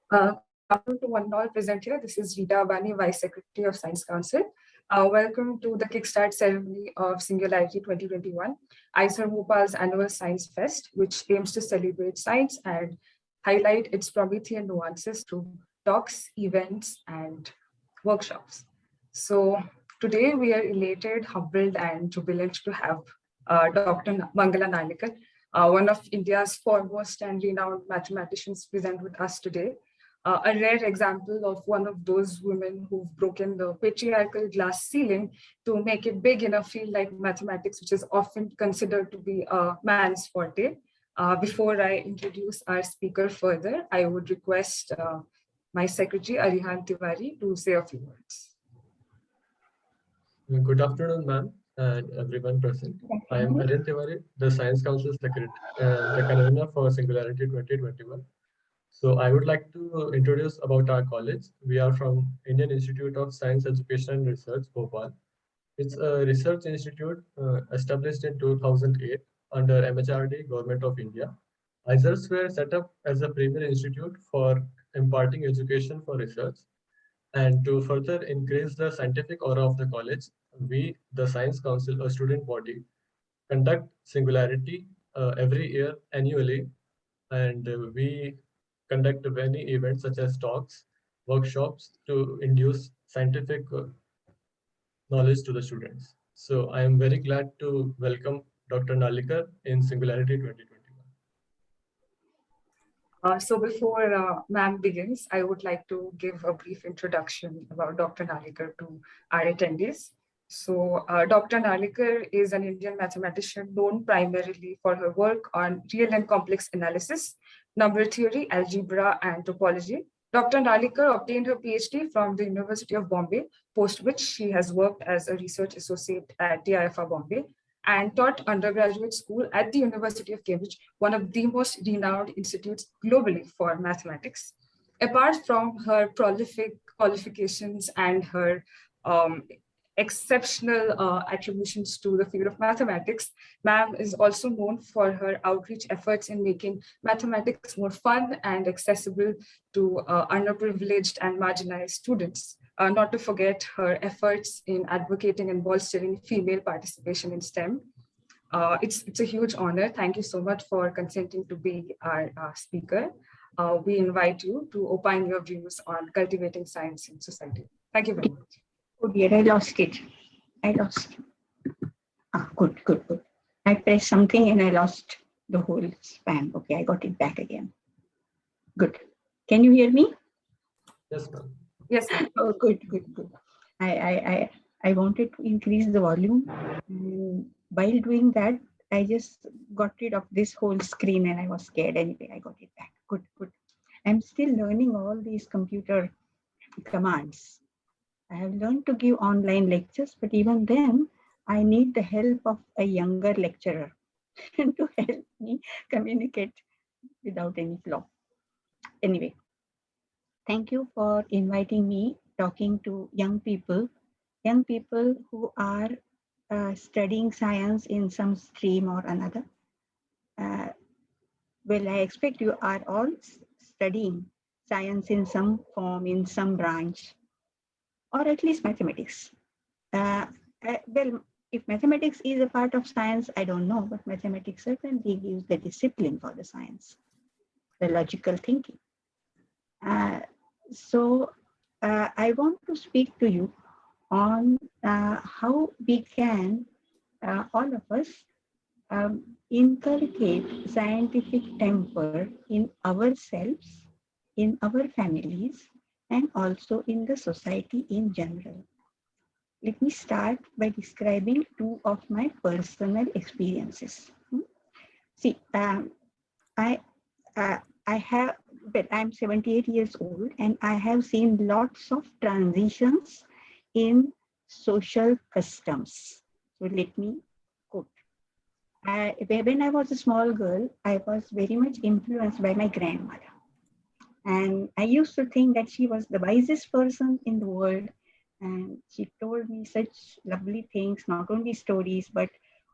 Good afternoon to one and all present here. This is Rita Abani, Vice Secretary of Science Council. Welcome to the Kickstart ceremony of Singularity 2021, ISER Bhopal's annual Science Fest, which aims to celebrate science and highlight its Promethean nuances through talks, events, and workshops. So today we are elated, humbled, and jubilant to have Dr. Mangala Narlikar, one of India's foremost and renowned mathematicians, present with us today. A rare example of one of those women who've broken the patriarchal glass ceiling to make it big in a field like mathematics, which is often considered to be a man's forte. Before I introduce our speaker further, I would request my secretary, Arihan Tiwari, to say a few words. Good afternoon, ma'am, and everyone present. I am Arihan Tiwari, the Science Council Secretary, the convener for Singularity 2021. So I would like to introduce about our college. We are from Indian Institute of Science Education and Research, Bhopal. It's a research institute established in 2008 under MHRD, Government of India. ISERs were set up as a premier institute for imparting education for research. And to further increase the scientific aura of the college, we, the Science Council, a student body, conduct Singularity every year annually, and we conduct many events such as talks, workshops to induce scientific knowledge to the students. So I am very glad to welcome Dr. Narlikar in Singularity 2021. So before ma'am begins, I would like to give a brief introduction about Dr. Narlikar to our attendees. So Dr. Narlikar is an Indian mathematician known primarily for her work on real and complex analysis, number theory, algebra, and topology. Dr. Narlikar obtained her PhD from the University of Bombay, post which she has worked as a research associate at the IFA Bombay and taught undergraduate school at the University of Cambridge, one of the most renowned institutes globally for mathematics. Apart from her prolific qualifications and her exceptional attributions to the field of mathematics, ma'am is also known for her outreach efforts in making mathematics more fun and accessible to underprivileged and marginalized students. Not to forget her efforts in advocating and bolstering female participation in STEM. It's a huge honor. Thank you so much for consenting to be our speaker. We invite you to opine your views on cultivating science in society. Thank you very much. Oh dear, I lost it. Good. I pressed something and I lost the whole span. Okay, I got it back again. Good. Can you hear me? Yes, ma'am. Yes. Oh, good. I wanted to increase the volume. While doing that, I just got rid of this whole screen and I was scared. Anyway, I got it back. Good. I'm still learning all these computer commands. I have learned to give online lectures, but even then, I need the help of a younger lecturer to help me communicate without any flaw. Anyway, thank you for inviting me, talking to young people who are studying science in some stream or another. Well, I expect you are all studying science in some form, in some branch, or at least mathematics. Well, if mathematics is a part of science, I don't know, but mathematics certainly gives the discipline for the science, the logical thinking. So I want to speak to you on how we can, all of us, inculcate scientific temper in ourselves, in our families, and also in the society in general. Let me start by describing two of my personal experiences. See, I have, but I'm 78 years old and I have seen lots of transitions in social customs. So let me quote. When I was a small girl, I was very much influenced by my grandmother. And I used to think that she was the wisest person in the world. And she told me such lovely things, not only stories, but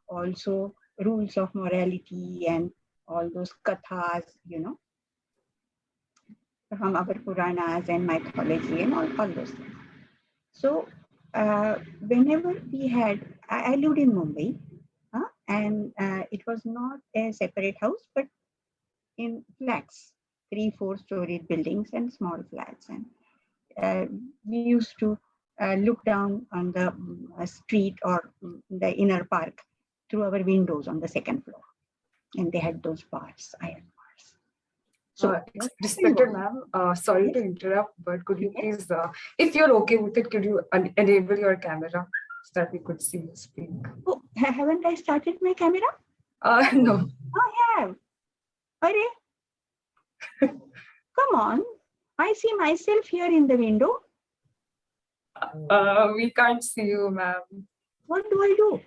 also rules of morality and all those kathas, you know. from our Puranas and mythology and all those things. So whenever we had, I lived in Mumbai, and it was not a separate house, but in flats, 3-4 storied buildings and small flats. And we used to look down on the street or the inner park through our windows on the second floor. And they had those bars, iron bars. So, Respected ma'am, sorry to interrupt, but could you please, if you're okay with it, could you enable your camera so that we could see you speak? Oh, haven't I started my camera? No. I have. Arey. Come on. I see myself here in the window. We can't see you, ma'am. What do I do?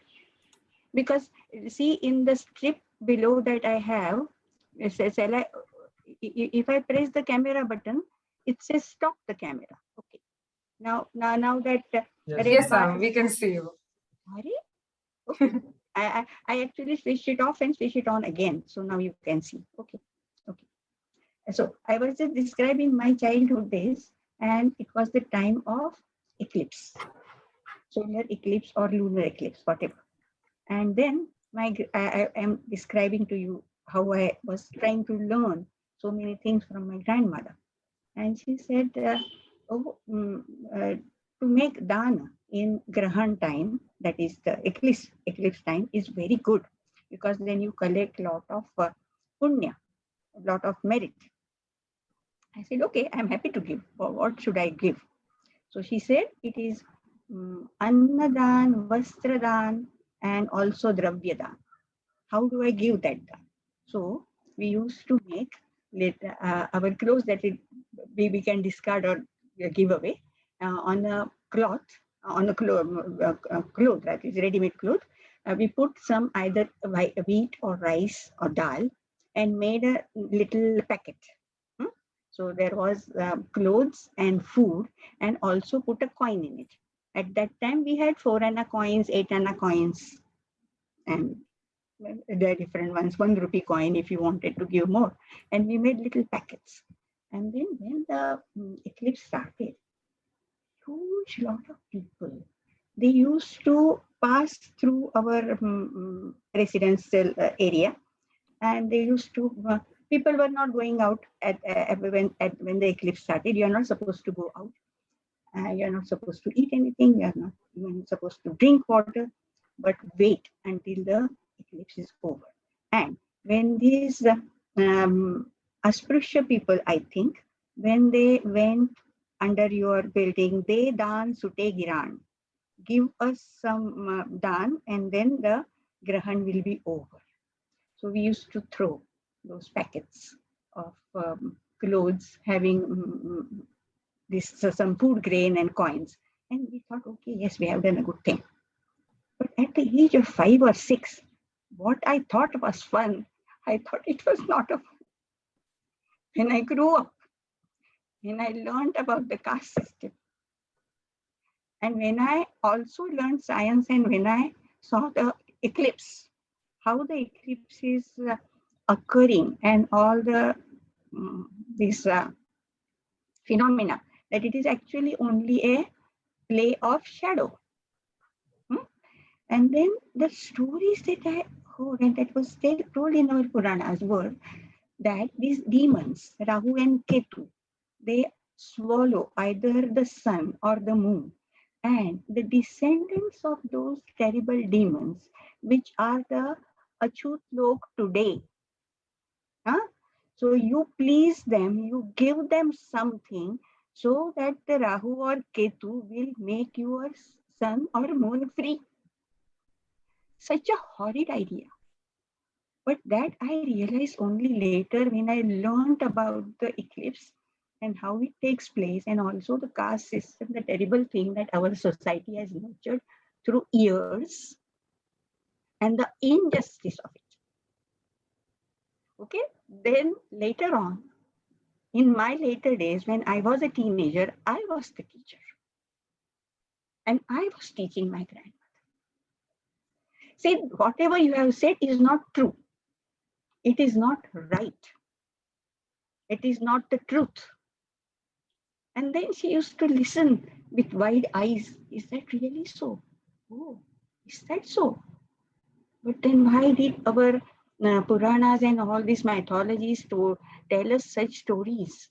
Because see, in the strip below that I have, it says, if I press the camera button, it says stop the camera. Okay. Now that yes, ma'am, we can see you. Sorry? Okay. I actually switched it off and switched it on again. So now you can see. Okay. Okay. So I was just describing my childhood days, and it was the time of eclipse, solar eclipse or lunar eclipse, whatever. And then I am describing to you how I was trying to learn so many things from my grandmother. And she said, to make dana in Grahan time, that is the eclipse time, is very good, because then you collect a lot of punya, a lot of merit. I said, okay, I'm happy to give. What should I give? So she said, it is annadan, vastradan, and also dravyadan. How do I give that? So we used to make our clothes that we can discard or give away on a cloth, on a cloth, that is ready-made cloth. We put some either wheat or rice or dal and made a little packet. So there was clothes and food, and also put a coin in it. At that time, we had 4 anna coins, 8 anna coins, and there are different ones, 1 rupee coin if you wanted to give more. And we made little packets. And then when the eclipse started, huge lot of people, they used to pass through our residential area, and they used to, people were not going out when the eclipse started. You're not supposed to go out. You're not supposed to eat anything. You're not even supposed to drink water, but wait until the eclipse is over. And when these Asprusha people, I think, when they went under your building, they dan sute giran, give us some dan, and then the grahan will be over. So we used to throw those packets of clothes having some food grain and coins. And we thought, okay, yes, we have done a good thing. But at the age of 5 or 6, what I thought was fun, I thought it was not a fun. When I grew up, when I learned about the caste system, and when I also learned science, and when I saw the eclipse, how the eclipse is occurring, and all the these phenomena, that it is actually only a play of shadow. And then the stories that I heard, and that was told in our Puranas, were that these demons, Rahu and Ketu, they swallow either the sun or the moon. And the descendants of those terrible demons, which are the Achut Lok today, so you please them, you give them something so that the Rahu or Ketu will make your sun or moon free. Such a horrid idea. But that I realized only later when I learned about the eclipse and how it takes place, and also the caste system, the terrible thing that our society has nurtured through years, and the injustice of it. Okay, then later on, in my later days, when I was a teenager, I was the teacher. And I was teaching my grandmother. See, whatever you have said is not true. It is not right. It is not the truth. And then she used to listen with wide eyes. Is that really so? Oh, is that so? But then why did our Puranas and all these mythologies to tell us such stories?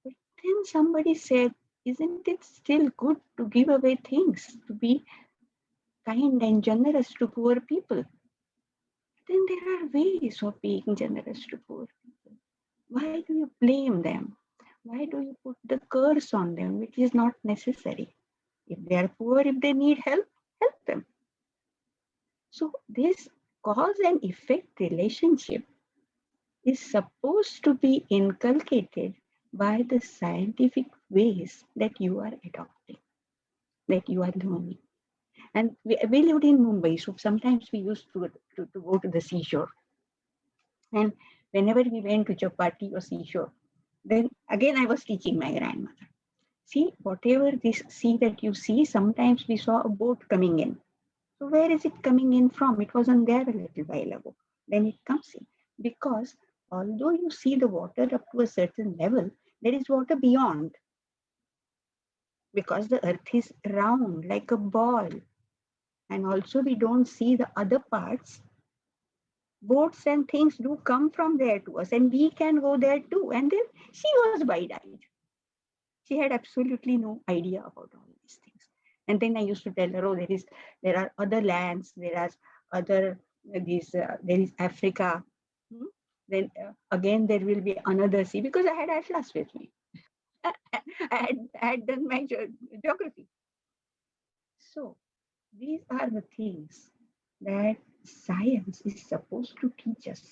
But then somebody said, isn't it still good to give away things, to be kind and generous to poor people? Then there are ways of being generous to poor people. Why do you blame them? Why do you put the curse on them, which is not necessary? If they are poor, if they need help, help them. So this cause and effect relationship is supposed to be inculcated by the scientific ways that you are adopting, that you are learning. And we lived in Mumbai, so sometimes we used to go to the seashore. And whenever we went to Chapati or seashore, then again I was teaching my grandmother. See, whatever this sea that you see, sometimes we saw a boat coming in. So where is it coming in from? It wasn't there a little while ago. Then it comes in. Because although you see the water up to a certain level, there is water beyond. Because the earth is round like a ball. And also we don't see the other parts. Boats and things do come from there to us, and we can go there too. And then she was wide-eyed. She had absolutely no idea about all these things. And then I used to tell her, oh, there are other lands, there are other there is Africa. Hmm? Then again there will be another sea, because I had atlas with me. I had done my geography. So these are the things that science is supposed to teach us,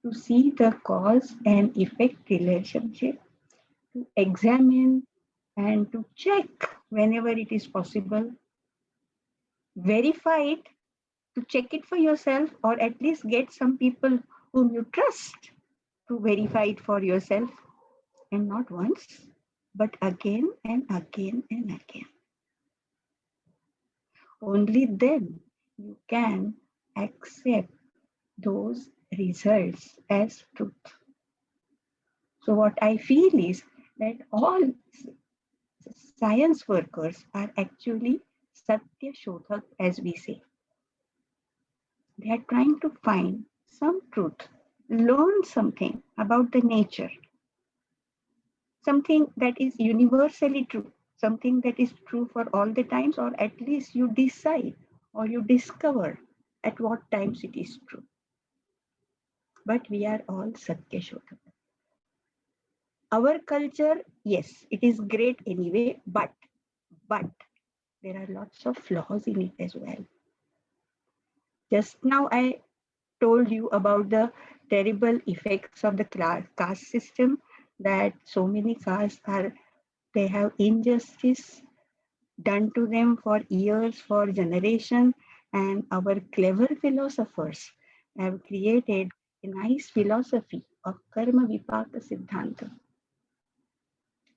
to see the cause and effect relationship, to examine and to check whenever it is possible, verify it, to check it for yourself, or at least get some people whom you trust to verify it for yourself, and not once, but again and again and again. Only then you can accept those results as truth. So what I feel is that all science workers are actually Satya Shodhak, as we say. They are trying to find some truth, learn something about the nature, something that is universally true, something that is true for all the times, or at least you decide or you discover at what times it is true. But we are all Satya Shodhak. Our culture, yes, it is great anyway, but there are lots of flaws in it as well. Just now I told you about the terrible effects of the caste system, that so many castes they have injustice done to them for years, for generations, and our clever philosophers have created a nice philosophy of karma vipaka siddhanta.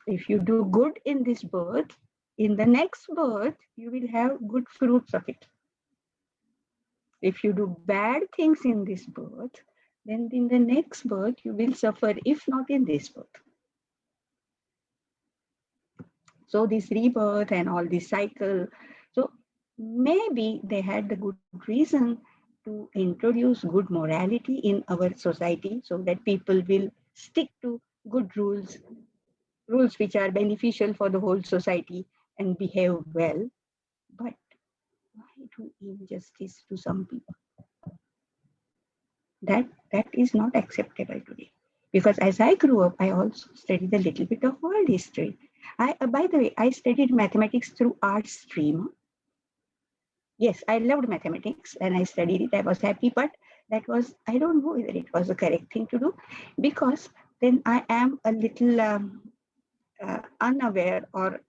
If you do good in this birth, in the next birth you will have good fruits of it. If you do bad things in this birth, then in the next birth you will suffer, if not in this birth. So this rebirth and all this cycle. So maybe they had the good reason to introduce good morality in our society, so that people will stick to good rules, rules which are beneficial for the whole society, and behave well. But why do injustice to some people? That is not acceptable today. Because as I grew up, I also studied a little bit of world history. By the way, I studied mathematics through art stream. Yes, I loved mathematics and I studied it. I was happy, but that was, I don't know whether it was the correct thing to do, because then I am a little unaware or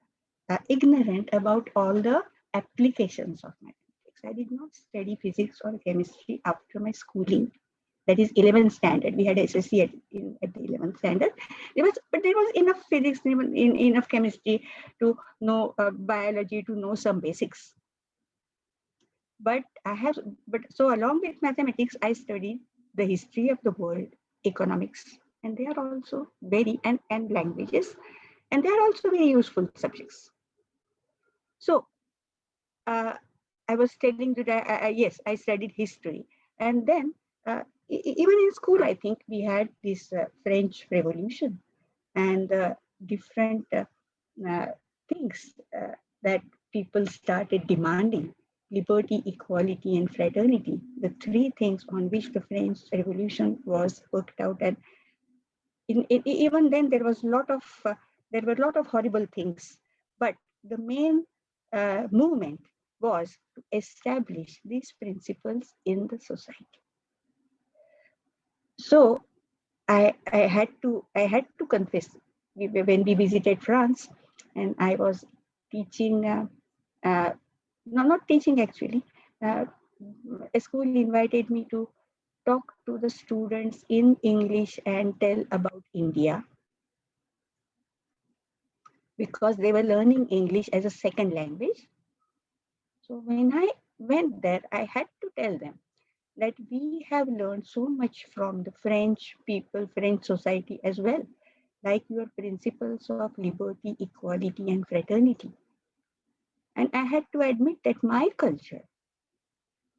ignorant about all the applications of mathematics. I did not study physics or chemistry after my schooling. That is 11th standard. We had SSC at the 11th standard. But there was enough physics, enough chemistry to know biology, to know some basics. But so along with mathematics, I studied the history of the world, economics, and they are also very, and languages, and they are also very useful subjects. So uh, I was telling you that, yes, I studied history. And then, even in school, I think we had this French Revolution and different uh, things that people started demanding: liberty, equality, and fraternity. The three things on which the French Revolution was worked out. And even then, there were a lot of horrible things. But the main movement was to establish these principles in the society. So I had to confess, when we visited France, and I was teaching, uh, no, not teaching actually. Uh, a school invited me to talk to the students in English and tell about India, because they were learning English as a second language. So when I went there, I had to tell them that we have learned so much from the French people, French society as well, like your principles of liberty, equality, and fraternity. And I had to admit that my culture,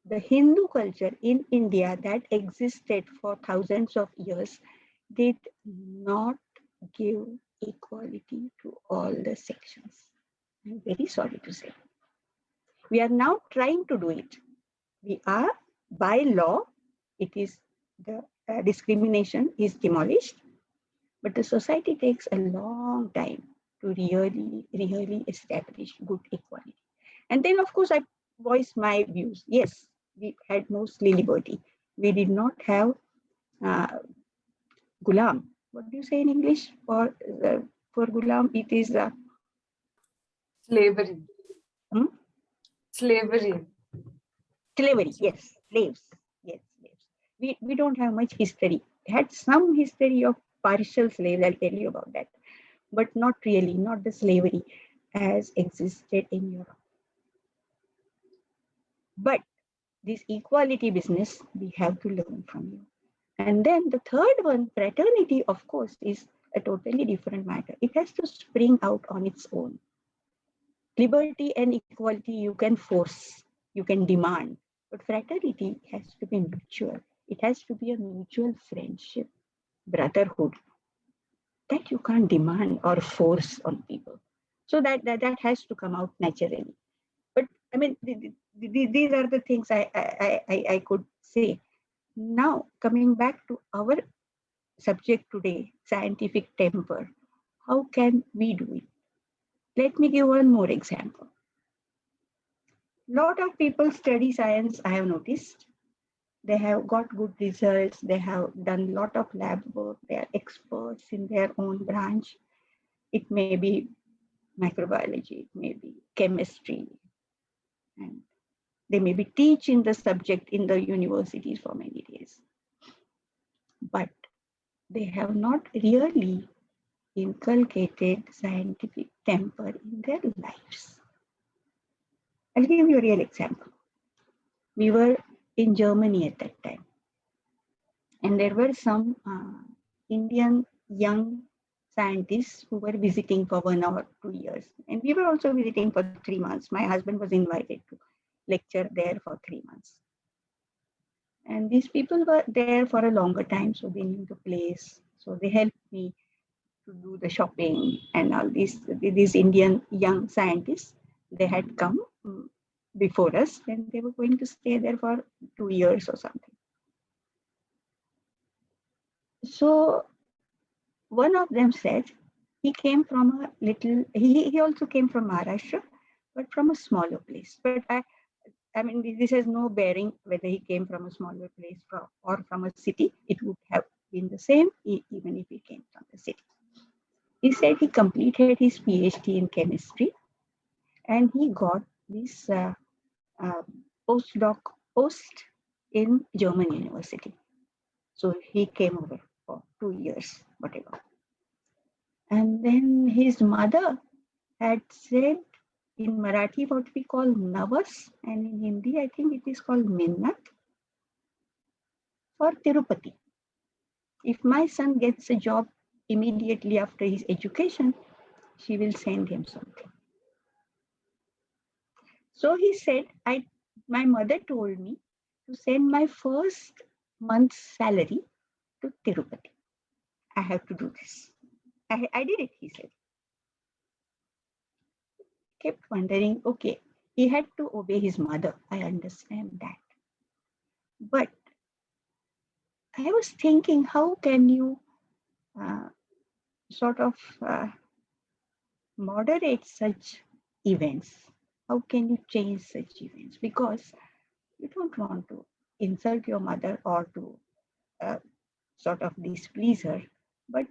the Hindu culture in India that existed for thousands of years, did not give equality to all the sections. I'm very sorry to say. We are now trying to do it. We are, by law, it is the discrimination is demolished, but the society takes a long time to really establish good equality. And then, of course, I voiced my views. Yes, we had mostly liberty. We did not have uh, gulam. What do you say in English for gulam? It is Slavery. hmm? Slavery. Slavery. Yes, slaves. Yes, slaves. We don't have much history. We had some history of partial slaves. I'll tell you about that, but not really, not the slavery as existed in Europe. But this equality business, we have to learn from you. And then the third one, fraternity, of course, is a totally different matter. It has to spring out on its own. Liberty and equality you can force, you can demand, but fraternity has to be mutual. It has to be a mutual friendship, brotherhood, that you can't demand or force on people. So that has to come out naturally. But I mean, these are the things I could say. Now, coming back to our subject today, scientific temper, how can we do it? Let me give one more example. Lot of people study science, I have noticed. They have got good results. They have done a lot of lab work. They are experts in their own branch. It may be microbiology, it may be chemistry, and they may be teaching the subject in the universities for many days. But they have not really inculcated scientific temper in their lives. I'll give you a real example. We were in Germany at that time, and there were some Indian young scientists who were visiting for 1 or 2 years. And we were also visiting for 3 months. My husband was invited to lecture there for 3 months. And these people were there for a longer time, so they knew the place. So they helped me to do the shopping and all these Indian young scientists. They had come before us, and they were going to stay there for 2 years or something. So one of them said he came from a little, he also came from Maharashtra, but from a smaller place. But I mean, this has no bearing whether he came from a smaller place or from a city. It would have been the same even if he came from the city. He said he completed his PhD in chemistry, and he got this uh, postdoc post in German university. So he came over for 2 years, whatever. And then his mother had said in Marathi what we call Navas, and in Hindi, I think it is called Minnat, for Tirupati. If my son gets a job immediately after his education, she will send him something. So he said, my mother told me to send my first month's salary to Tirupati. I have to do this. I did it, he said. Kept wondering, okay, he had to obey his mother. I understand that. But I was thinking, how can you uh, sort of moderate such events? How can you change such events? Because you don't want to insult your mother or to uh, sort of displease her. But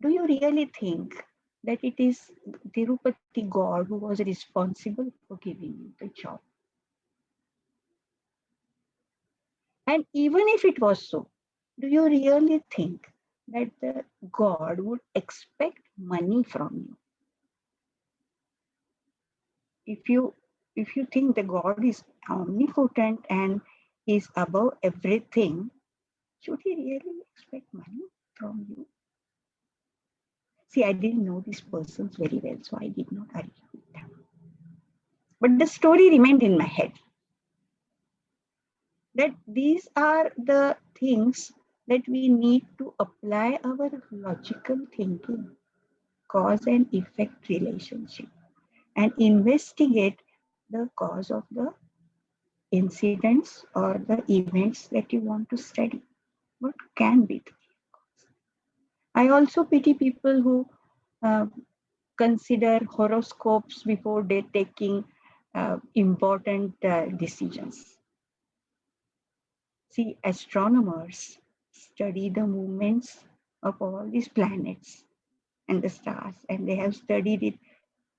do you really think that it is Tirupati God who was responsible for giving you the job? And even if it was so, do you really think that the God would expect money from you? If you think the God is omnipotent and is above everything, should he really expect money from you? See, I didn't know these persons very well, so I did not argue with them. But the story remained in my head. That these are the things that we need to apply our logical thinking, cause and effect relationship, and investigate the cause of the incidents or the events that you want to study. What can be the cause? I also pity people who uh, consider horoscopes before they taking important decisions. See, astronomers study the movements of all these planets and the stars, and they have studied it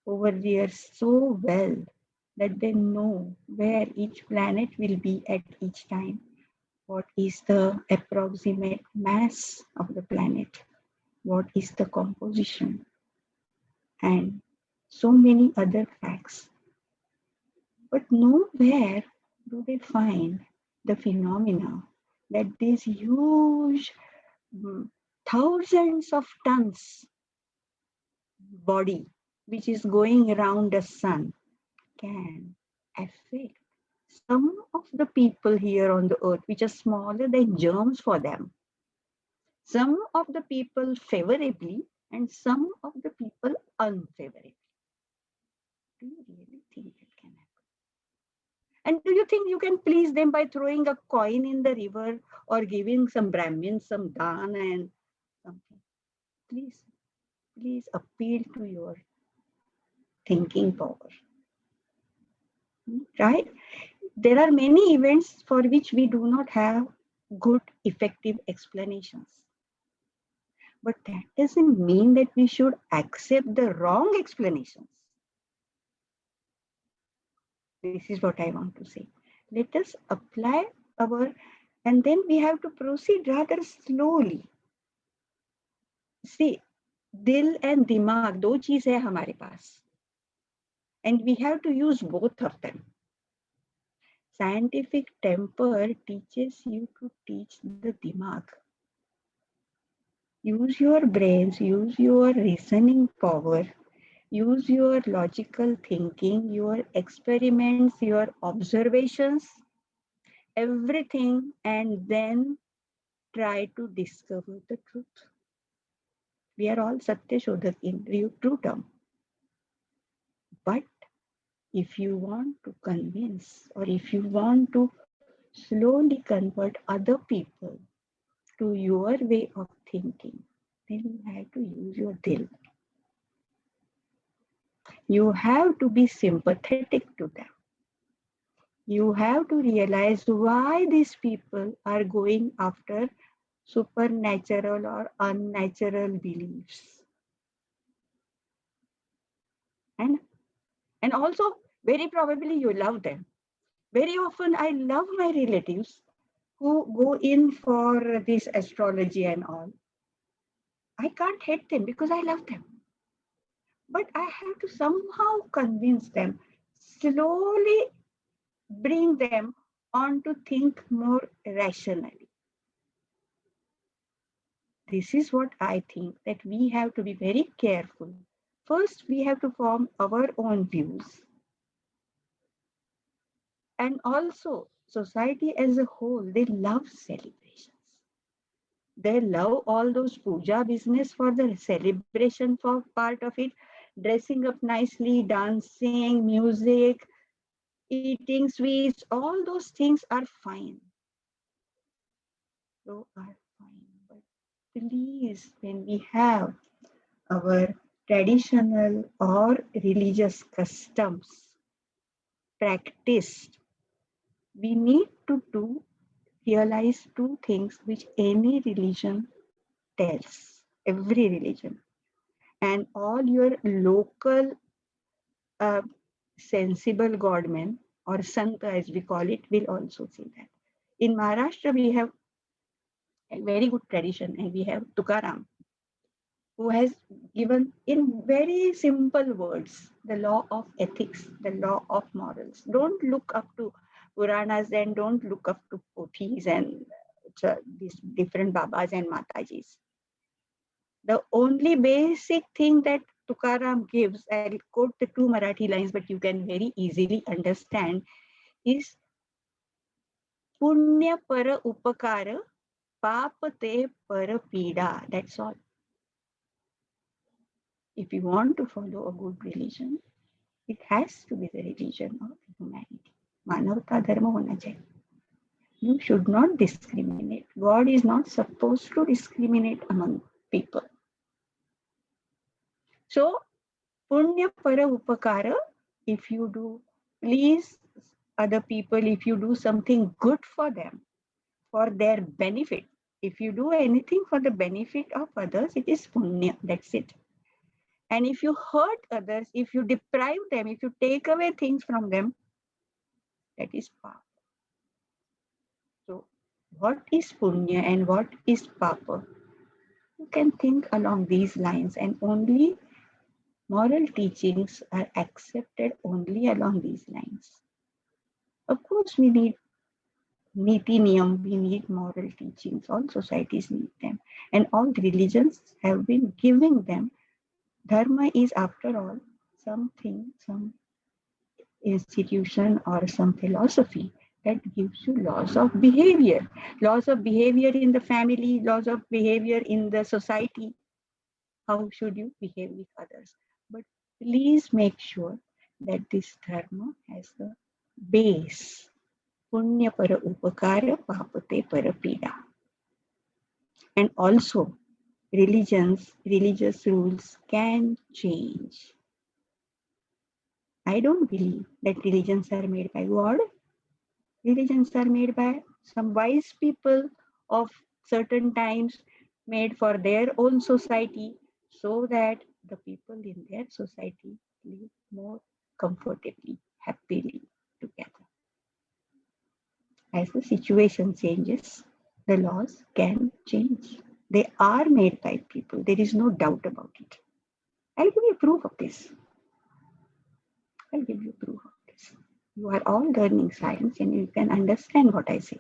over the years so well that they know where each planet will be at each time, what is the approximate mass of the planet, what is the composition, and so many other facts. But nowhere do they find the phenomena that this huge thousands of tons body which is going around the sun can affect some of the people here on the earth, which are smaller than germs for them. Some of the people favorably and some of the people unfavorably. Do you really think that can happen? And do you think you can please them by throwing a coin in the river or giving some Brahmins some dana and something? Please appeal to your thinking power. Right? There are many events for which we do not have good, effective explanations. But that doesn't mean that we should accept the wrong explanations. This is what I want to say. Let us apply and then we have to proceed rather slowly. See, dil and dimag, दो चीज है हमारे पास. And we have to use both of them. Scientific temper teaches you to teach the dimag. Use your brains, use your reasoning power, use your logical thinking, your experiments, your observations, everything, and then try to discover the truth. We are all Satya Shodhak in true term. But if you want to convince or if you want to slowly convert other people to your way of thinking, then you have to use your dil. You have to be sympathetic to them. You have to realize why these people are going after supernatural or unnatural beliefs. And also, very probably you love them. Very often I love my relatives who go in for this astrology and all. I can't hate them because I love them. But I have to somehow convince them, slowly bring them on to think more rationally. this is what I think, that we have to be very careful. First, we have to form our own views. And also, society as a whole, they love celebrations. They love all those puja business for the celebration for part of it, dressing up nicely, dancing, music, eating sweets, all those things are fine. So are fine. But please, when we have our traditional or religious customs practiced, we need to realize two things which any religion tells, every religion. And all your local uh, sensible godmen or santa as we call it will also say that. In Maharashtra, we have a very good tradition and we have Tukaram, who has given in very simple words the law of ethics, the law of morals. Don't look up to Puranas and don't look up to Pothis and these different Babas and Matajis. The only basic thing that Tukaram gives, I'll quote the two Marathi lines, but you can very easily understand, is Punya para upakara, papa te para pida. That's all. If you want to follow a good religion, it has to be the religion of humanity. Manavta dharma hona chahiye. You should not discriminate. God is not supposed to discriminate among people. So, punya para upakara, if you do please other people, if you do something good for them, for their benefit, if you do anything for the benefit of others, it is punya. That's it. And if you hurt others, if you deprive them, if you take away things from them, that is papa. So, what is punya and what is papa? You can think along these lines, and only moral teachings are accepted only along these lines. Of course, we need niti niyam, we need moral teachings. All societies need them, and all religions have been giving them. Dharma is, after all, something, some institution or some philosophy that gives you laws of behavior in the family, laws of behavior in the society. How should you behave with others? But please make sure that this dharma has the base. Punya para upakara, papate para pida. And also, religious rules can change. I don't believe that religions are made by God. Religions are made by some wise people of certain times, made for their own society, so that the people in their society live more comfortably, happily together. As the situation changes, the laws can change. They are made by people. There is no doubt about it. I'll give you proof of this. You are all learning science and you can understand what I say.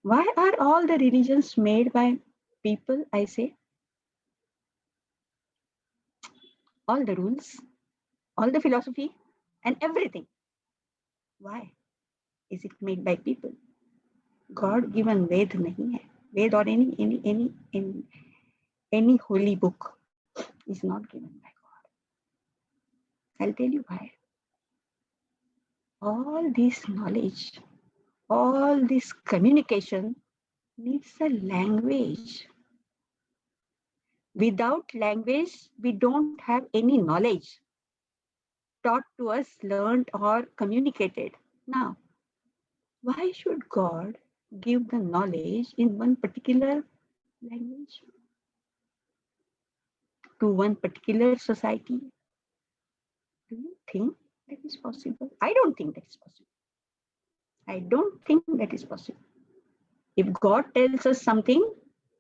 Why are all the religions made by people, I say? All the rules, all the philosophy, and everything. Why is it made by people? God given Ved nahi hai. Ved or any holy book is not given by God. I'll tell you why. All this knowledge, all this communication needs a language. Without language, we don't have any knowledge taught to us, learned, or communicated. Now, why should God give the knowledge in one particular language to one particular society? Do you think that is possible? I don't think that is possible. I don't think that is possible. If God tells us something,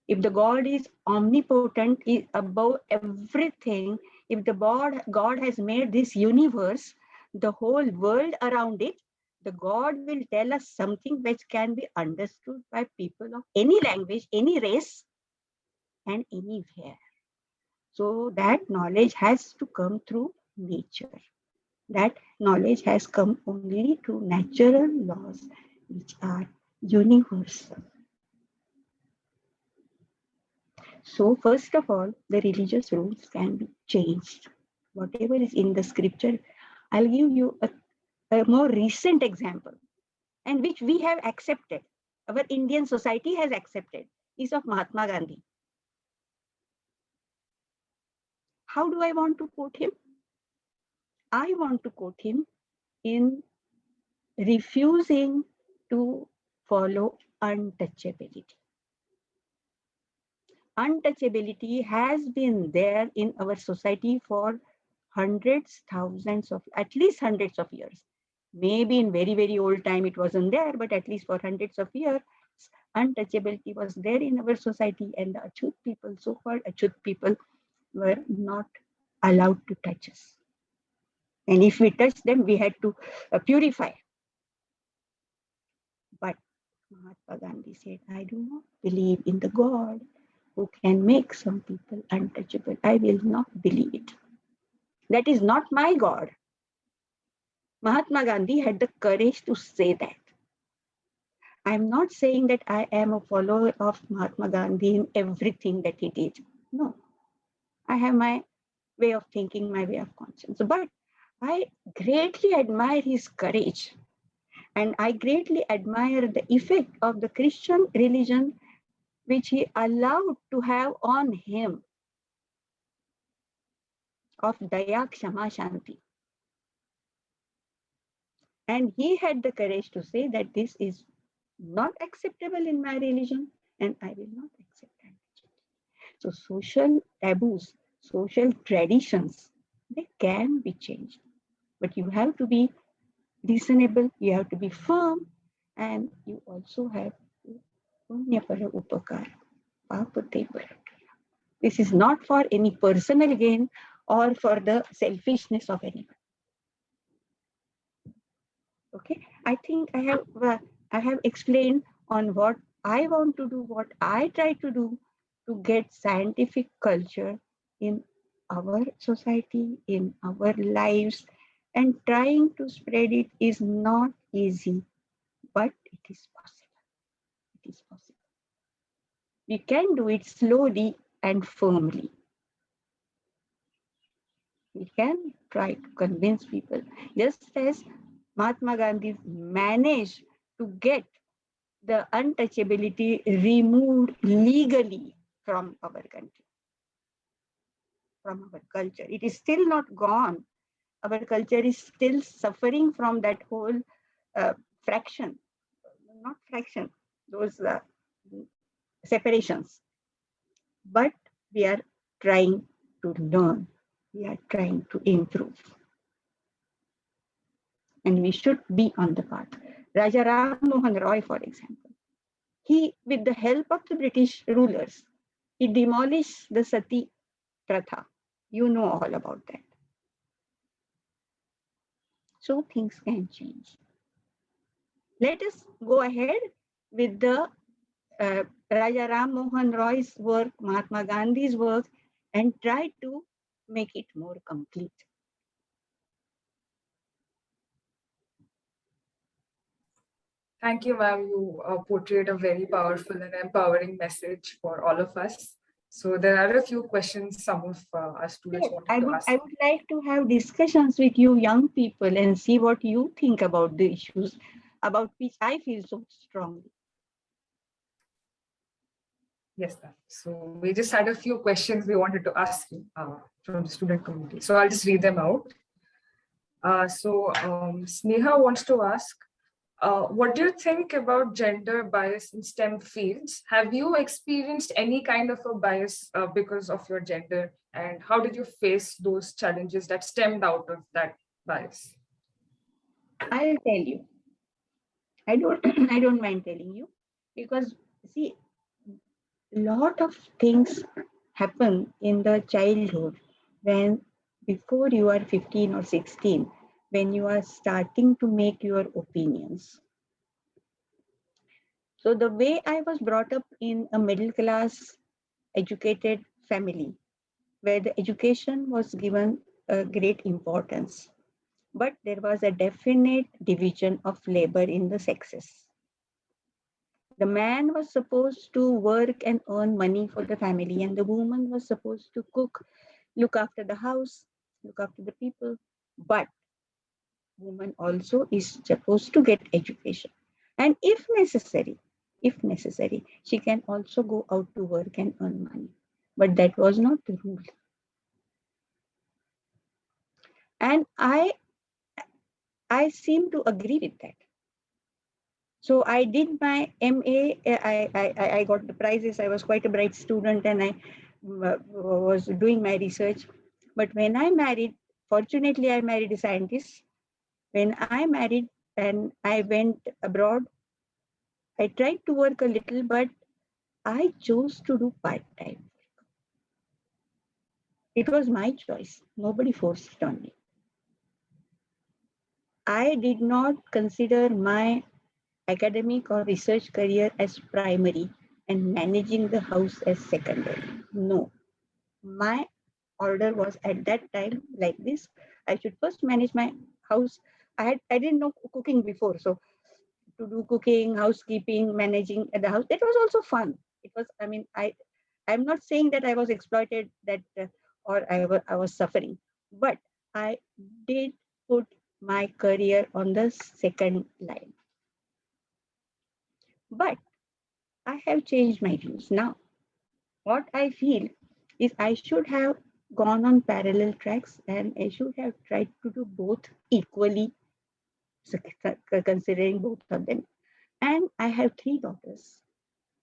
if the God is omnipotent, is above everything, if the God has made this universe, the whole world around it, The God will tell us something which can be understood by people of any language, any race, and anywhere. So that knowledge has to come through nature. That knowledge has come only through natural laws, which are universal. So first of all, the religious rules can be changed. Whatever is in the scripture, I'll give you a more recent example, and which we have accepted, our Indian society has accepted, is of Mahatma Gandhi. How do I want to quote him? I want to quote him in refusing to follow untouchability. Untouchability has been there in our society for hundreds, thousands of, at least hundreds of years. Maybe in very, very old time it wasn't there, but at least for hundreds of years, untouchability was there in our society, and the Achut people, so-called Achut people, were not allowed to touch us. And if we touched them, we had to purify. But Mahatma Gandhi said, I do not believe in the God who can make some people untouchable. I will not believe it. That is not my God. Mahatma Gandhi had the courage to say that. I'm not saying that I am a follower of Mahatma Gandhi in everything that he did. No, I have my way of thinking, my way of conscience. But I greatly admire his courage, and I greatly admire the effect of the Christian religion which he allowed to have on him of Daya, Kshama, Shanti. And he had the courage to say that this is not acceptable in my religion, and I will not accept that. So social taboos, social traditions, they can be changed. But you have to be reasonable, you have to be firm, and you also have to punya para upakara, papate para. This is not for any personal gain or for the selfishness of anyone. Okay, I think I have explained on what I want to do, what I try to do get scientific culture in our society, in our lives, and trying to spread it is not easy, but it is possible. It is possible. We can do it slowly and firmly. We can try to convince people, just as Mahatma Gandhi managed to get the untouchability removed legally from our country, from our culture. It is still not gone. Our culture is still suffering from that whole fraction, not fraction, those separations. But we are trying to learn. We are trying to improve. And we should be on the path. Raja Ram Mohan Roy, for example, he, with the help of the British rulers, he demolished the Sati Pratha. You know all about that. So things can change. Let us go ahead with the Raja Ram Mohan Roy's work, Mahatma Gandhi's work, and try to make it more complete. Thank you, ma'am. You portrayed a very powerful and empowering message for all of us. So there are a few questions some of our students Yes, wanted to ask. I would like to have discussions with you young people and see what you think about the issues about which I feel so strongly. Yes, ma'am. So we just had a few questions we wanted to ask you from the student community. So I'll just read them out. Sneha wants to ask, what do you think about gender bias in STEM fields? Have you experienced any kind of a bias because of your gender? And how did you face those challenges that stemmed out of that bias? I'll tell you. I don't I don't mind telling you, because see, lot of things happen in the childhood when before you are 15 or 16, when you are starting to make your opinions. So the way I was brought up in a middle class educated family, where the education was given a great importance, but there was a definite division of labor in the sexes. The man was supposed to work and earn money for the family, and the woman was supposed to cook, look after the house, look after the people. But woman also is supposed to get education. And if necessary, she can also go out to work and earn money. But that was not the rule. And I seem to agree with that. So I did my MA. I got the prizes. I was quite a bright student, and I was doing my research. But when I married, fortunately, I married a scientist. When I married and I went abroad, I tried to work a little, but I chose to do part time. It was my choice. Nobody forced it on me. I did not consider my academic or research career as primary and managing the house as secondary. No, my order was at that time like this. I should first manage my house. I didn't know cooking before, so to do cooking, housekeeping, managing at the house, that was also fun. It was. I mean, I'm not saying that I was exploited or I was suffering, but I did put my career on the second line. But I have changed my views now. What I feel is I should have gone on parallel tracks and I should have tried to do both equally, considering both of them. And I have three daughters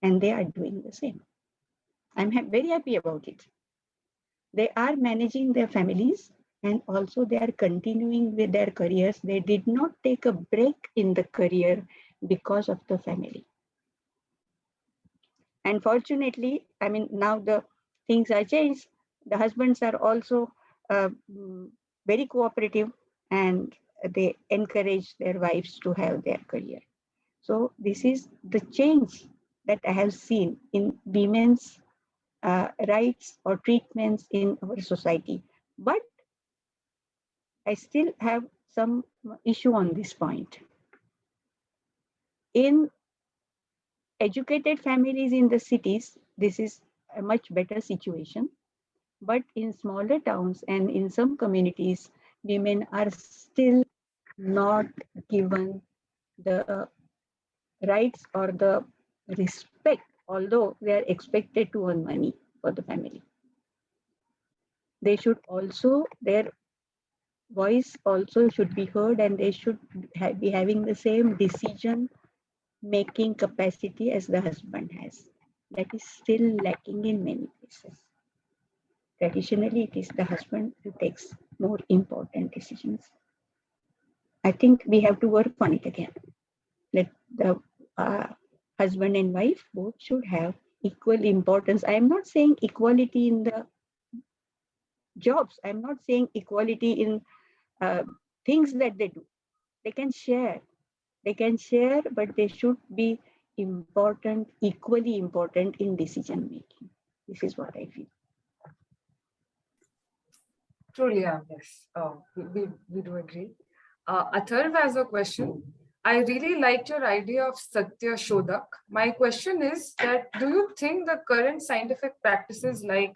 and they are doing the same. I'm very happy about it. They are managing their families and also they are continuing with their careers. They did not take a break in the career because of the family. And fortunately, I mean, now the things are changed. The husbands are also very cooperative and they encourage their wives to have their career. So this is the change that I have seen in women's rights or treatments in our society. But I still have some issue on this point. In educated families in the cities, this is a much better situation. But in smaller towns and in some communities, women are still not given the rights or the respect, although they are expected to earn money for the family. They should also, their voice also should be heard and they should be having the same decision making capacity as the husband has. That is still lacking in many places. Traditionally, it is the husband who takes more important decisions. I think we have to work on it again. That the husband and wife both should have equal importance. I am not saying equality in the jobs. I'm not saying equality in uh, things that they do. They can share. They can share, but they should be important, equally important in decision making. This is what I feel. Truly, yes. We do agree. Atharv has a question. I really liked your idea of Satya Shodak. My question is that do you think the current scientific practices like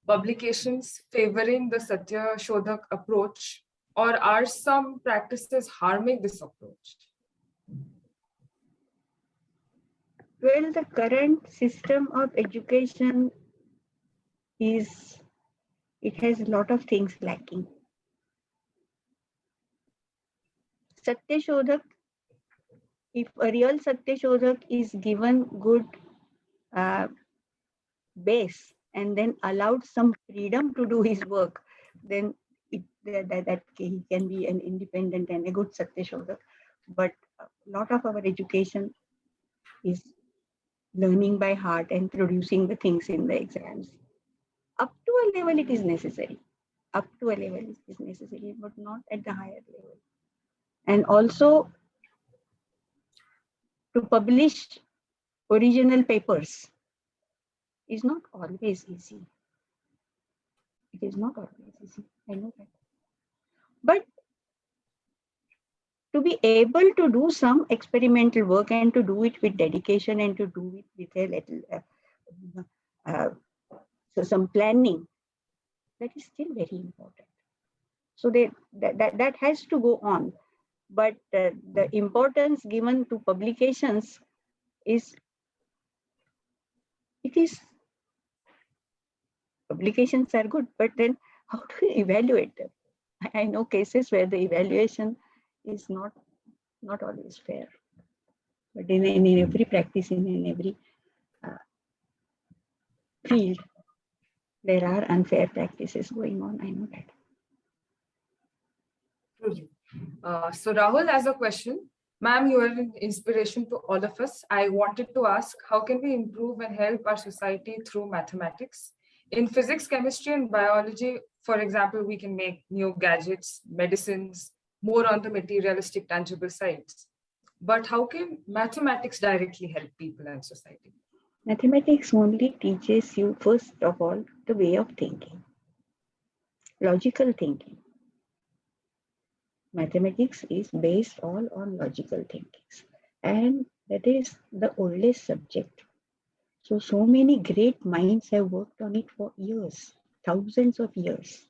publications favoring the Satya Shodak approach, or are some practices harming this approach? Well, the current system of education it has a lot of things lacking. Satya Shodak, if a real Satya Shodak is given good uh, base and then allowed some freedom to do his work, then that he can be an independent and a good Satya Shodak. But a lot of our education is learning by heart and producing the things in the exams. Up to a level, it is necessary. Up to a level, it is necessary, but not at the higher level. And also to publish original papers is not always easy. It is not always easy. I know that. But to be able to do some experimental work and to do it with dedication and to do it with a little uh, so some planning, that is still very important. So that has to go on. But the importance given to publications is, it is, publications are good, but then how do you evaluate them? I know cases where the evaluation is not always fair. But in every practice, in every uh, field, there are unfair practices going on. I know that. So Rahul has a question. Ma'am, you are an inspiration to all of us. I wanted to ask, how can we improve and help our society through mathematics? In physics, chemistry, and biology, for example, we can make new gadgets, medicines, more on the materialistic, tangible sides. But how can mathematics directly help people and society? Mathematics only teaches you, first of all, the way of thinking, logical thinking. Mathematics is based all on logical thinking. And that is the oldest subject. So many great minds have worked on it for years, thousands of years.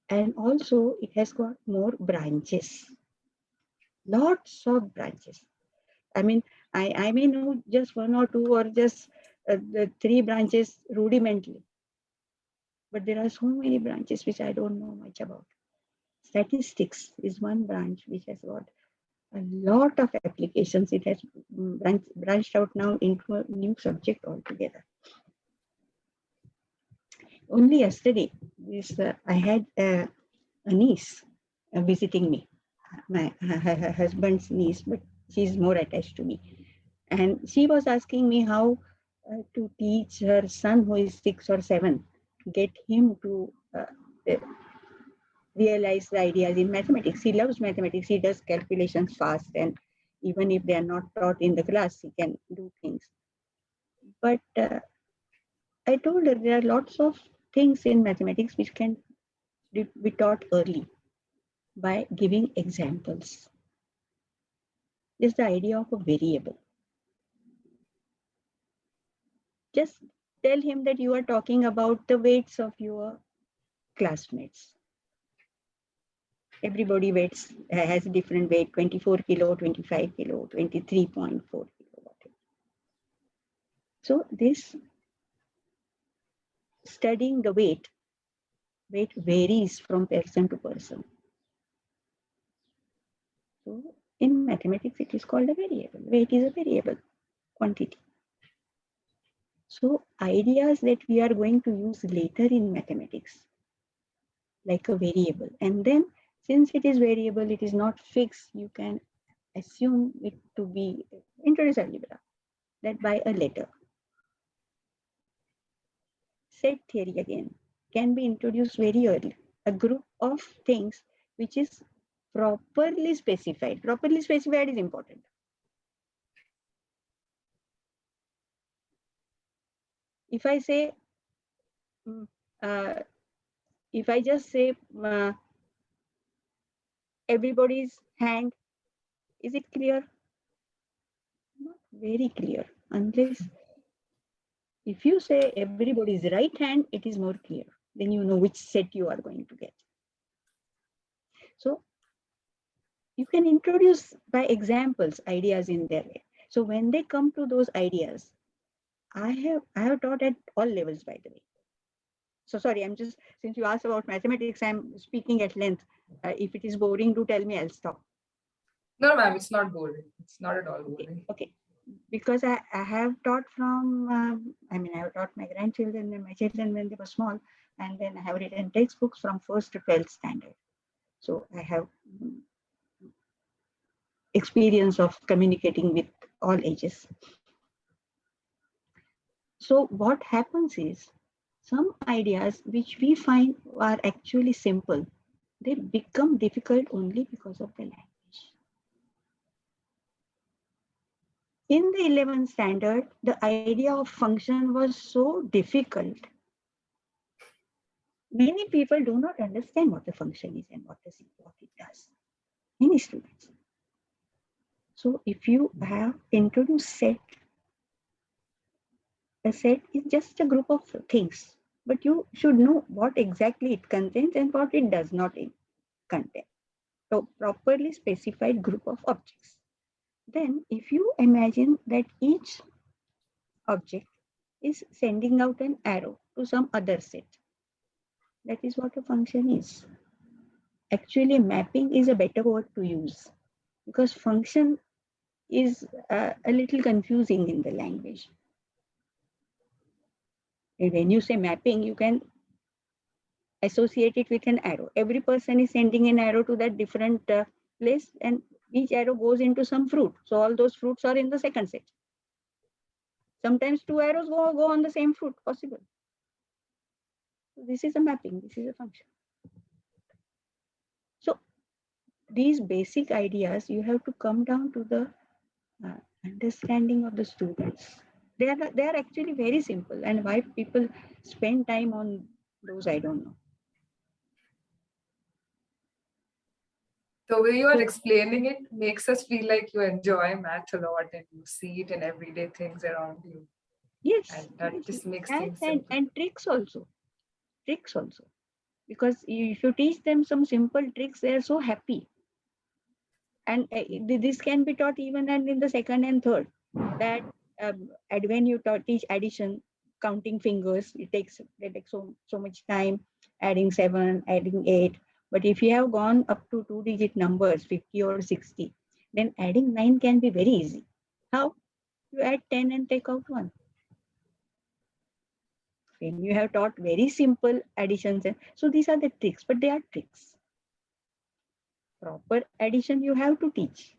And also it has got more branches, lots of branches. I mean, I may know just one or two or just the three branches rudimentally, but there are so many branches which I don't know much about. Statistics is one branch which has got a lot of applications. It has branched out now into a new subject altogether. Only yesterday, I had a niece visiting me, her husband's niece, but she's more attached to me. And she was asking me how to teach her son, who is 6 or 7, get him to realize the ideas in mathematics. He loves mathematics. He does calculations fast, and even if they are not taught in the class, he can do things. But I told her there are lots of things in mathematics which can be taught early by giving examples. Just the idea of a variable. Just tell him that you are talking about the weights of your classmates. Everybody weights has a different weight, 24 kilo, 25 kilo, 23.4 kilo. So this studying the weight varies from person to person. So in mathematics, it is called a variable. Weight is a variable quantity. So ideas that we are going to use later in mathematics, like a variable. And then since it is variable, it is not fixed, you can assume it to be introduced algebra, that by a letter. Set theory again can be introduced very early. A group of things which is properly specified. Properly specified is important. If I say, if I just say everybody's hand, is it clear? Not very clear. Unless if you say everybody's right hand, it is more clear. Then you know which set you are going to get. So you can introduce by examples ideas in their way. So when they come to those ideas, I have taught at all levels, by the way. So sorry, I'm just, since you asked about mathematics, I'm speaking at length. If it is boring, do tell me, I'll stop. No, ma'am, it's not boring. It's not at all boring. Okay. Because I have taught from, I have taught my grandchildren and my children when they were small, and then I have written textbooks from 1st to 12th standard. So I have experience of communicating with all ages. So what happens is, some ideas which we find are actually simple, they become difficult only because of the language. In the 11th standard, the idea of function was so difficult. Many people do not understand what the function is and what it does. Many students. So if you have introduced set, a set is just a group of things, but you should know what exactly it contains and what it does not contain. So properly specified group of objects. Then if you imagine that each object is sending out an arrow to some other set, that is what a function is. Actually, mapping is a better word to use because function is a little confusing in the language. And when you say mapping, you can associate it with an arrow. Every person is sending an arrow to that different place, and each arrow goes into some fruit. So all those fruits are in the second set. Sometimes two arrows go on the same fruit, possible. So this is a mapping, this is a function. So these basic ideas, you have to come down to the understanding of the students. They are actually very simple, and why people spend time on those, I don't know. The way you are explaining it makes us feel like you enjoy math a lot and you see it in everyday things around you. Yes, And that just makes and, things simple. and tricks also, because if you teach them some simple tricks, they are so happy. And this can be taught even in the second and third. That when you teach addition, counting fingers, it takes so much time, adding 7, adding 8. But if you have gone up to 2-digit numbers, 50 or 60, then adding 9 can be very easy. How? You add 10 and take out 1. When you have taught very simple additions, so these are the tricks, but they are tricks. Proper addition you have to teach.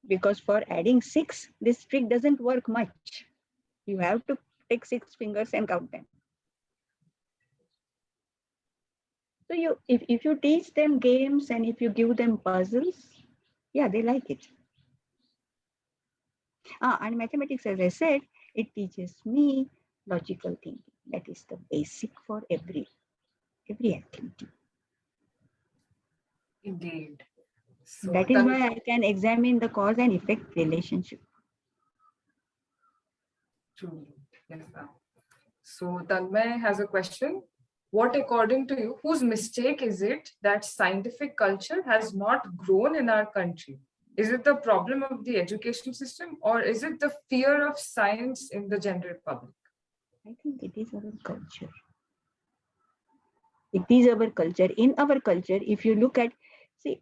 Because for adding 6, this trick doesn't work much. You have to take 6 fingers and count them. So if you teach them games and if you give them puzzles, yeah, they like it. And mathematics, as I said, it teaches me logical thinking. That is the basic for every activity. Indeed. So That is why I can examine the cause and effect relationship. Truly. Yes, ma'am. So Tanmay has a question. What, according to you, whose mistake is it that scientific culture has not grown in our country? Is it the problem of the education system or is it the fear of science in the general public? I think it is our culture. It is our culture. In our culture, if you look at, see,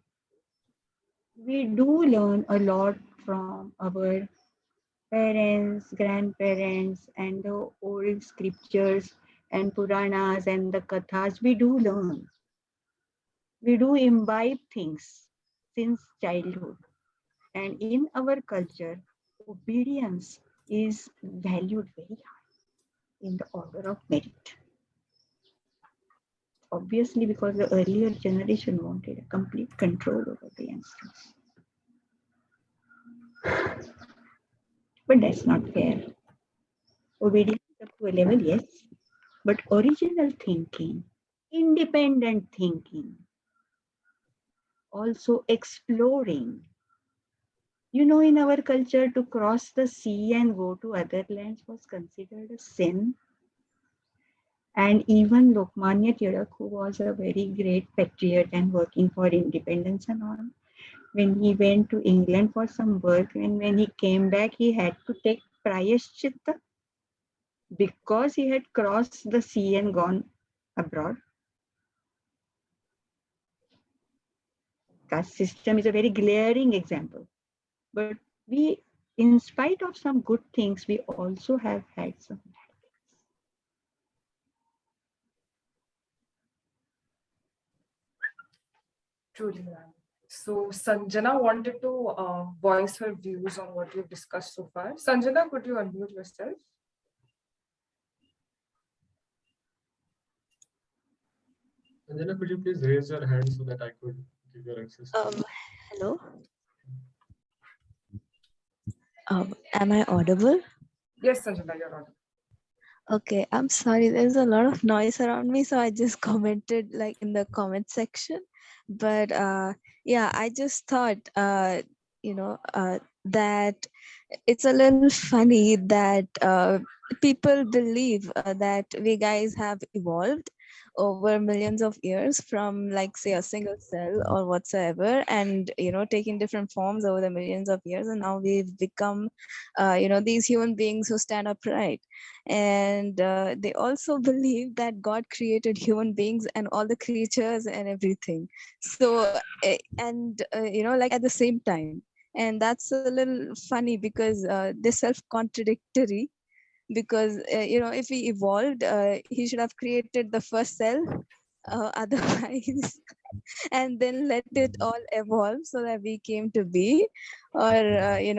we do learn a lot from our parents, grandparents, and the old scriptures and Puranas and the Kathas. We do learn. We do imbibe things since childhood. And in our culture, obedience is valued very high in the order of merit. Obviously, because the earlier generation wanted a complete control over the youngsters. But that's not fair. Obedience up to a level, yes, but original thinking, independent thinking, also exploring. You know, in our culture, to cross the sea and go to other lands was considered a sin. And even Lokmanya Tilak, who was a very great patriot and working for independence and all, when he went to England for some work, and when he came back, he had to take prayashchitta because he had crossed the sea and gone abroad. Caste system is a very glaring example. But we, in spite of some good things, we also have had some bad things. Truly, ma'am. So Sanjana wanted to voice her views on what we've discussed so far. Sanjana, could you unmute yourself? Sanjana, could you please raise your hand so that I could give your access? Hello. Am I audible? Yes, Sanjana, you're on. Okay, I'm sorry. There's a lot of noise around me, so I just commented like in the comment section. But yeah, I just thought, that it's a little funny that people believe that we guys have evolved over millions of years from, like, say, a single cell or whatsoever, and taking different forms over the millions of years, and now we've become these human beings who stand upright. And they also believe that God created human beings and all the creatures and everything. So like at the same time, and that's a little funny because they're self-contradictory, because if he evolved, he should have created the first cell, otherwise and then let it all evolve so that we came to be. Or he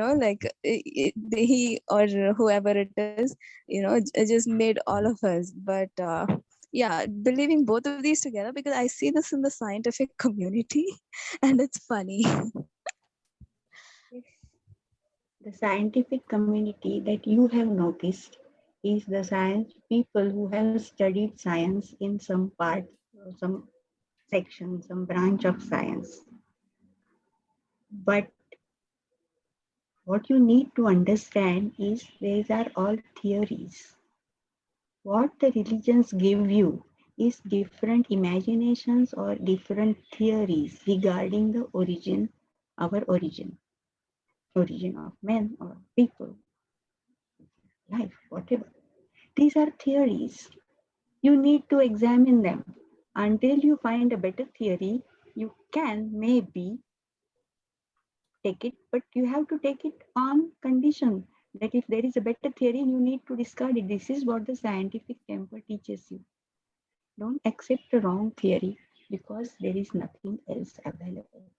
or whoever it is, just made all of us. But yeah, believing both of these together, because I see this in the scientific community and it's funny. Yes. The scientific community that you have noticed is the science people who have studied science in some part, some section, some branch of science. But what you need to understand is these are all theories. What the religions give you is different imaginations or different theories regarding the origin of men or people, life, whatever. These are theories. You need to examine them. Until you find a better theory, you can maybe take it, but you have to take it on condition that if there is a better theory, you need to discard it. This is what the scientific temper teaches you. Don't accept the wrong theory because there is nothing else available.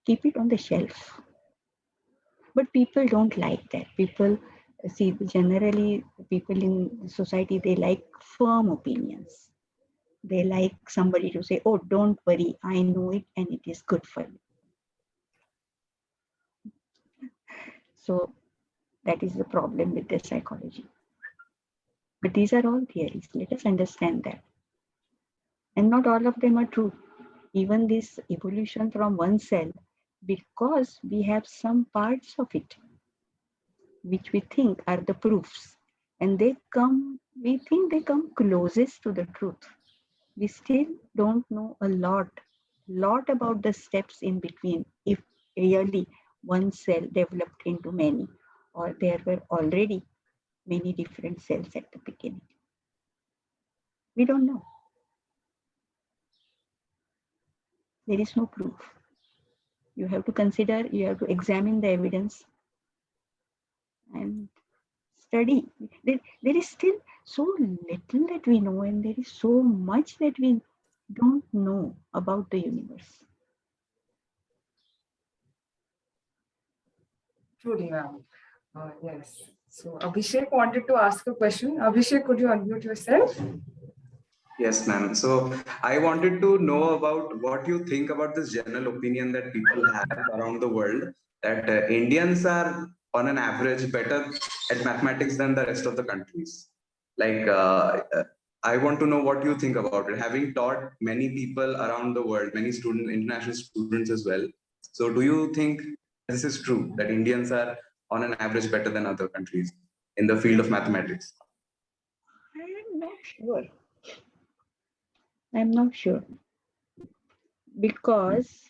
Keep it on the shelf. But people don't like that. People see, generally people in society, they like firm opinions. They like somebody to say, oh, don't worry, I know it and it is good for you. So that is the problem with the psychology. But these are all theories. Let us understand that. And not all of them are true. Even this evolution from one cell, because we have some parts of it which we think are the proofs, and we think they come closest to the truth. We still don't know a lot about the steps in between, if really one cell developed into many, or there were already many different cells at the beginning. We don't know. There is no proof. You have to consider, you have to examine the evidence and study. There is still so little that we know, and there is so much that we don't know about the universe. Truly, ma'am. Yes. So Abhishek wanted to ask a question. Abhishek, could you unmute yourself? Yes, ma'am. So I wanted to know about what you think about this general opinion that people have around the world that Indians are, on an average, better at mathematics than the rest of the countries. Like, I want to know what you think about it. Having taught many people around the world, many students, international students as well. So, do you think this is true that Indians are, on an average, better than other countries in the field of mathematics? I'm not sure. I'm not sure. Because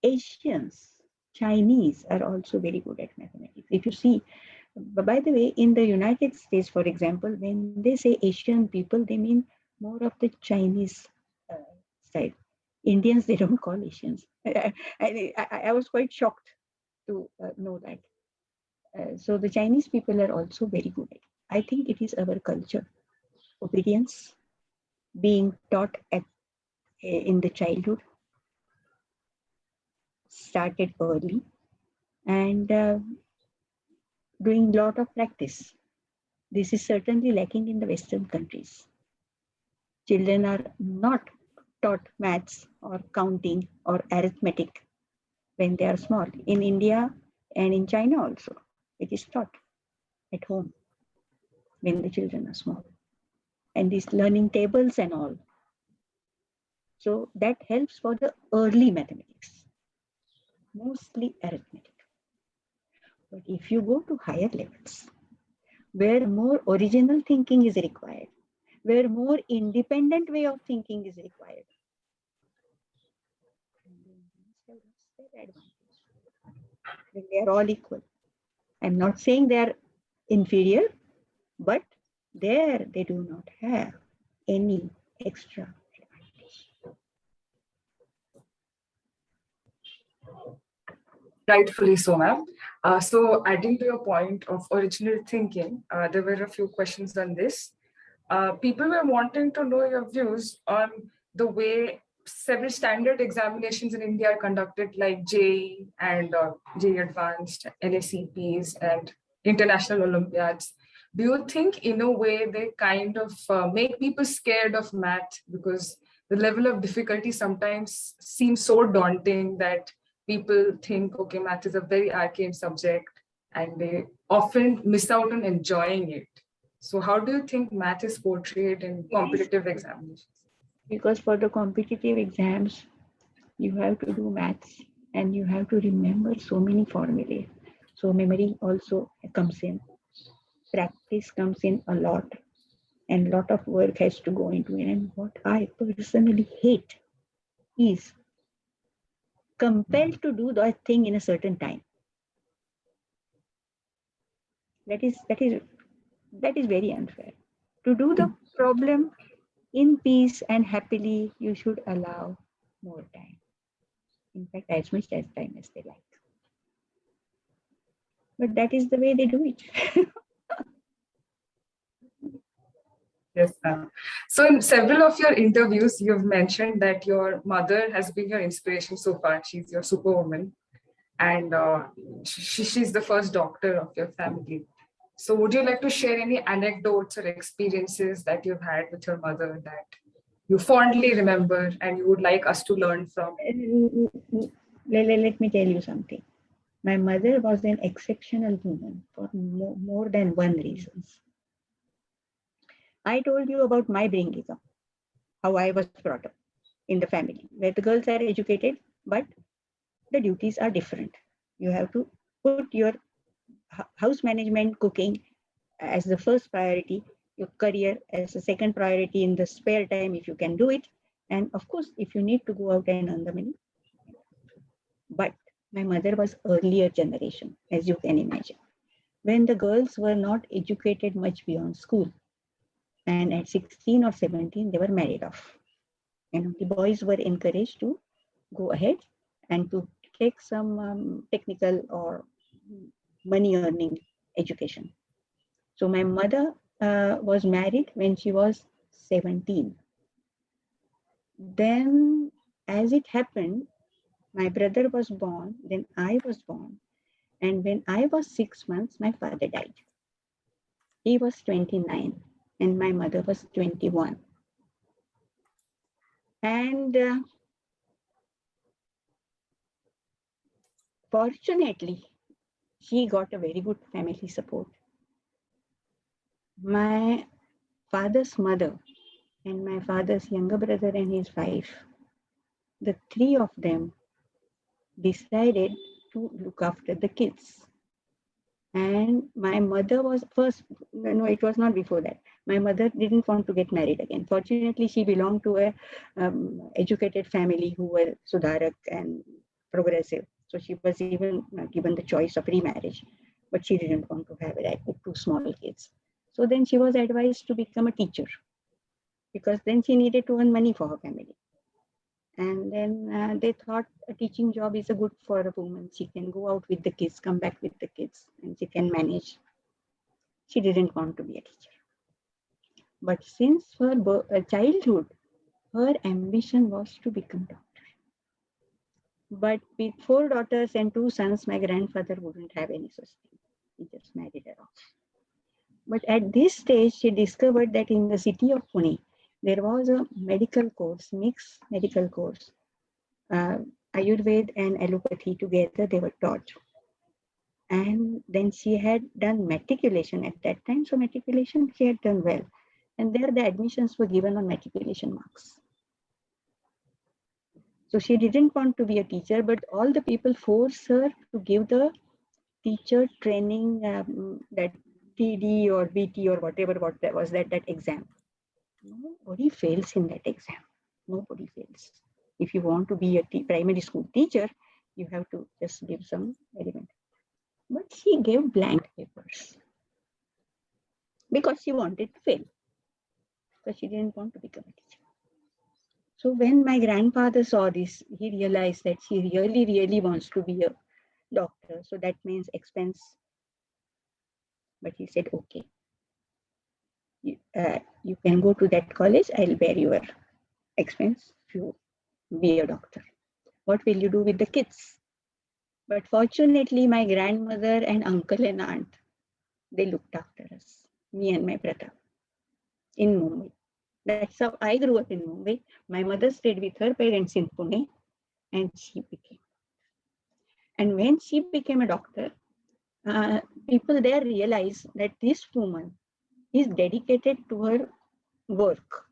Asians, Chinese are also very good at mathematics. If you see, by the way, in the United States, for example, when they say Asian people, they mean more of the Chinese side. Indians, they don't call Asians. I was quite shocked to know that. So the Chinese people are also very good at it. I think it is our culture, obedience, being taught in the childhood, started early, and doing a lot of practice. This is certainly lacking in the Western countries. Children are not taught maths or counting or arithmetic when they are small. In India and in China also, it is taught at home when the children are small. And these learning tables and all. So that helps for the early mathematics, mostly arithmetic. But if you go to higher levels, where more original thinking is required, where more independent way of thinking is required, their advantage. Then they are all equal. I'm not saying they are inferior, but there they do not have any extra advantage. Rightfully so, ma'am. So adding to your point of original thinking, there were a few questions on this. People were wanting to know your views on the way several standard examinations in India are conducted, like JEE and JEE Advanced, LACPs, and international Olympiads. Do you think, in a way, they kind of make people scared of math because the level of difficulty sometimes seems so daunting that people think, okay, math is a very arcane subject, and they often miss out on enjoying it. So how do you think math is portrayed in competitive examinations? Because for the competitive exams, you have to do maths and you have to remember so many formulae. So memory also comes in. Practice comes in a lot, and a lot of work has to go into it. And what I personally hate is compelled to do that thing in a certain time. That is very unfair. To do the problem in peace and happily, you should allow more time. In fact, as much as time as they like. But that is the way they do it. Yes, ma'am. So in several of your interviews, you've mentioned that your mother has been your inspiration so far. She's your superwoman, and she's the first doctor of your family. So would you like to share any anecdotes or experiences that you've had with your mother that you fondly remember and you would like us to learn from? Let me tell you something. My mother was an exceptional woman for more than one reasons. I told you about my bringing up, how I was brought up in the family, where the girls are educated, but the duties are different. You have to put your house management, cooking as the first priority, your career as a second priority in the spare time, if you can do it. And of course, if you need to go out and earn the money. But my mother was earlier generation, as you can imagine, when the girls were not educated much beyond school. And at 16 or 17, they were married off. And the boys were encouraged to go ahead and to take some technical or money earning education. So my mother was married when she was 17. Then, as it happened, my brother was born, then I was born. And when I was 6 months, my father died. He was 29 and my mother was 21. And fortunately, she got a very good family support. My father's mother and my father's younger brother and his wife, the three of them decided to look after the kids. And my mother was first, no, it was not before that. My mother didn't want to get married again. Fortunately, she belonged to a educated family who were Sudharak and progressive. So she was even given the choice of remarriage, but she didn't want to have it with two small kids. So then she was advised to become a teacher because then she needed to earn money for her family. And then they thought a teaching job is a good for a woman. She can go out with the kids, come back with the kids, and she can manage. She didn't want to be a teacher. But since her childhood, her ambition was to become doctor. But with 4 daughters and 2 sons, my grandfather wouldn't have any such thing. He just married her off. But at this stage, she discovered that in the city of Pune, there was a medical course, mixed medical course. Ayurveda and allopathy together, they were taught. And then she had done matriculation at that time. So matriculation, she had done well. And there the admissions were given on matriculation marks. So she didn't want to be a teacher, but all the people forced her to give the teacher training, that TD or BT or whatever what that was, that exam. Nobody fails in that exam. Nobody fails. If you want to be a primary school teacher, you have to just give some element. But she gave blank papers because she wanted to fail, because she didn't want to become a teacher. So when my grandfather saw this, he realized that she really, really wants to be a doctor. So that means expense. But he said, okay, you can go to that college. I'll bear your expense if you be a doctor. What will you do with the kids? But fortunately, my grandmother and uncle and aunt, they looked after us, me and my brother, in Mumbai. That's how I grew up in Mumbai. My mother stayed with her parents in Pune, and she became. And when she became a doctor, people there realized that this woman is dedicated to her work.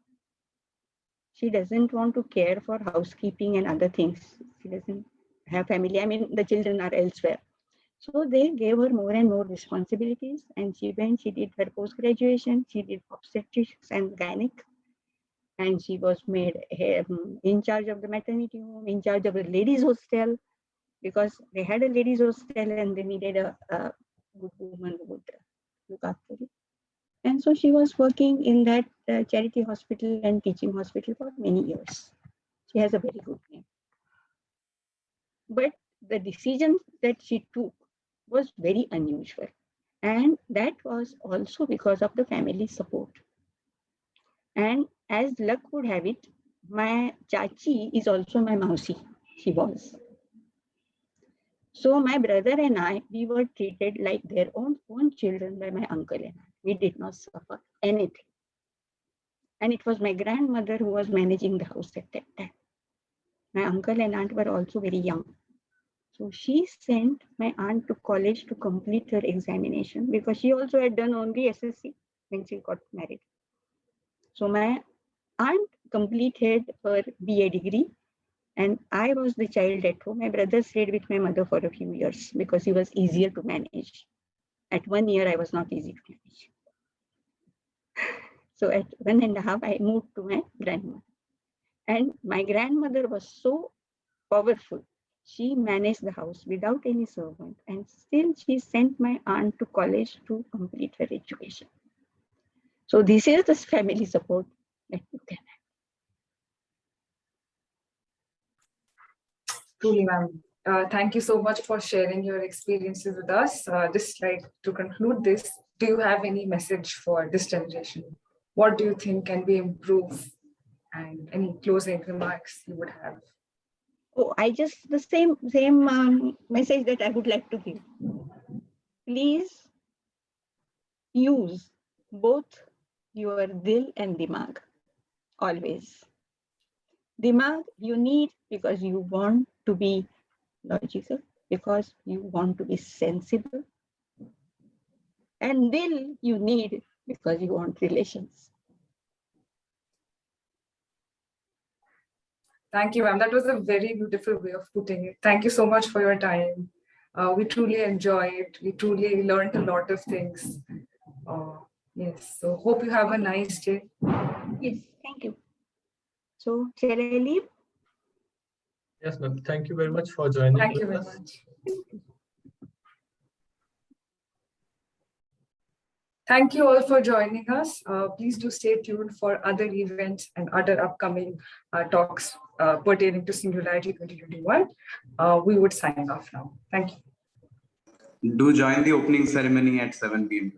She doesn't want to care for housekeeping and other things. She doesn't have family. I mean, the children are elsewhere. So they gave her more and more responsibilities. And she did her post-graduation, she did obstetrics and gynec. And she was made in charge of the maternity home, in charge of the ladies' hostel, because they had a ladies' hostel and they needed a good woman who would look after it. And so she was working in that charity hospital and teaching hospital for many years. She has a very good name. But the decision that she took was very unusual. And that was also because of the family support. And as luck would have it, my chachi is also my mausi. She was. So my brother and I, we were treated like their own children by my uncle and aunt. We did not suffer anything. And it was my grandmother who was managing the house at that time. My uncle and aunt were also very young. So she sent my aunt to college to complete her examination because she also had done only SSC when she got married. So my aunt completed her BA degree and I was the child at home. My brother stayed with my mother for a few years because he was easier to manage. At 1 year, I was not easy to manage. So at 1.5, I moved to my grandmother. And my grandmother was so powerful. She managed the house without any servant. And still she sent my aunt to college to complete her education. So this is the family support that you can have. Truly, ma'am. Thank you so much for sharing your experiences with us. Just like to conclude this, do you have any message for this generation? What do you think can be improved? And any closing remarks you would have? Oh, the same message that I would like to give. Please use both your dil and dimag always. Dimag you need because you want to be logical, because you want to be sensible. And dil you need because you want relations. Thank you, ma'am. That was a very beautiful way of putting it. Thank you so much for your time. We truly enjoyed. We truly learned a lot of things. Yes. So hope you have a nice day. Yes, thank you. So shall I leave? Yes, ma'am. Thank you very much for joining Thank you with very us. much. Thank you all for joining us. Please do stay tuned for other events and other upcoming talks pertaining to Singularity 2021. We would sign off now. Thank you. Do join the opening ceremony at 7 p.m.